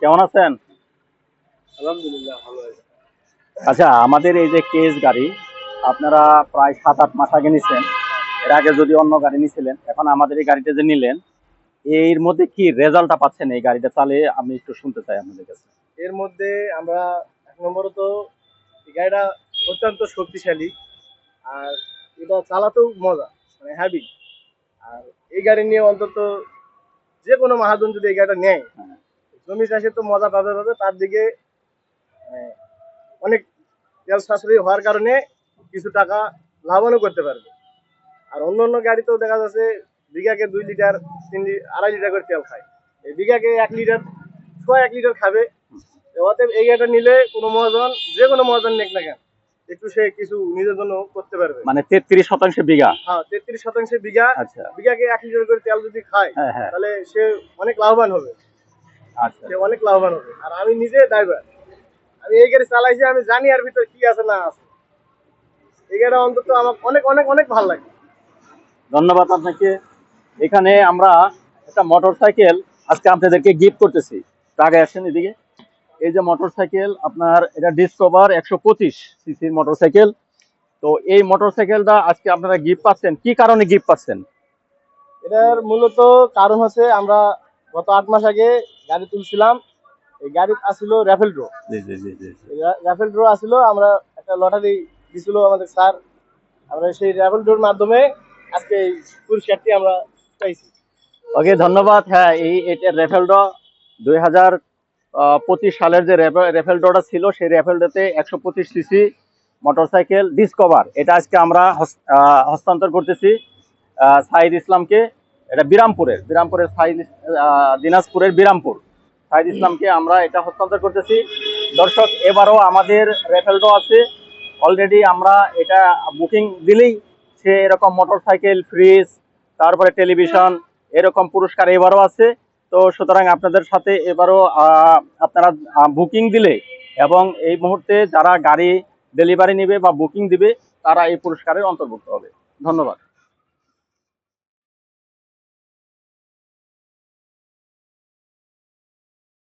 কেমন আছেন? আলহামদুলিল্লাহ ভালো আছে। আচ্ছা, আমাদের এই যে কেস গাড়ি আপনারা প্রায় 7-8 মাস আগে নিছেন। এর আগে যদি অন্য গাড়ি নিছিলেন, এখন আমাদের এই গাড়িটা যে নিলেন, এর মধ্যে কি রেজাল্টটা পাচ্ছেন এই গাড়িটা চালিয়ে? আমি একটু শুনতে চাই আপনাদের কাছে। এর মধ্যে আমরা এক নম্বরত এই গাড়িটা অত্যন্ত শক্তিশালী, আর এটা চালাতেও মজা, মানে হ্যাভি। আর এই গাড়ি নিয়ে অন্তত যে কোনো মাহাজন যদি এই গাড়িটা নেয়, হ্যাঁ। জমি চাষে তো মজা পাবে পাবে, তার দিকে আহ, অনেক তেল সাশ্রয়ী হওয়ার কারণে কিছু টাকা লাভবানও করতে পারবে। আর অন্য অন্য গাড়ি তো দেখা যাচ্ছে বিঘাকে 2 লিটার 2.5 লিটার করে তেল খায়, এই বিঘাকে 1 লিটার, 1 লিটার খাবে। অতএব এই গাড়িটা নিলে কোনো মহাজন, যে কোনো মহাজন নেক না কেন, একটু সে কিছু নিজের জন্য করতে পারবে। মানে 33% বিঘা। হ্যাঁ, 33% বিঘা। আচ্ছা। বিঘাকে 1 লিটার করে তেল যদি খায়, হ্যাঁ, হ্যাঁ। তাহলে সে অনেক লাভবান হবে। আচ্ছা। সে অনেক লাভবান হবে। আর আমি নিজে ড্রাইভার, আমি এই গাড়ি চালাইছি, আমি জানি আর ভিতরে কি আছে না আছে। এই গাড়িটা অন্তত আমার অনেক অনেক অনেক ভালো লাগে। ধন্যবাদ আপনাকে। এখানে আমরা একটা মোটরসাইকেল আজকে আপনাদেরকে গিফট করতেছি। আগে আসেন এদিকে। এই যে মোটরসাইকেল আপনার, এটা ডিসকভার 125 সিসির মোটরসাইকেল। তো এই মোটরসাইকেলটা আজকে আপনারা গিফট পাচ্ছেন, কি কারণে গিফট পাচ্ছেন? এটার মূলত কারণ হচ্ছে, আমরা গত 8 মাস আগে গাড়ি তুলছিলাম। এই গাড়ি আসছিল র্যাফেল ড্র। জি, জি, জি, জি। র্যাফেল ড্র আসছিল, আমরা একটা লটারি দিছিল আমাদের স্যার। আমরা সেই র্যাফেল ড্রোর মাধ্যমে আজকে এই পুরস্কারটি আমরা পাইছি। ওকে, ধন্যবাদ। হ্যাঁ, এটা র্যাফেল ড্র 2025 সালের যে র্যাফেল ড্রটা ছিল, সেই র্যাফেল ড্রতে 125 সিসি মোটরসাইকেল ডিসকভার, এটা আজকে আমরা হস্তান্তর করতেছি সাইদ ইসলামকে। এটা বিরামপুরের সাইদ, দিনাজপুরের বিরামপুর সাইদ ইসলামকে আমরা এটা হস্তান্তর করতেছি। দর্শক, এবারও আমাদের র্যাফেল ড্র আছে। অলরেডি আমরা এটা বুকিং দিলেই সে এরকম মোটরসাইকেল, ফ্রিজ, তারপরে টেলিভিশন, এরকম পুরস্কার এবারও আছে। তো সুতরাং আপনাদের সাথে এবারও আপনারা বুকিং দিলে এবং এই মুহূর্তে যারা গাড়ি ডেলিভারি নেবে বা বুকিং দিবে, তারা এই পুরস্কারের অন্তর্ভুক্ত হবে। ধন্যবাদ।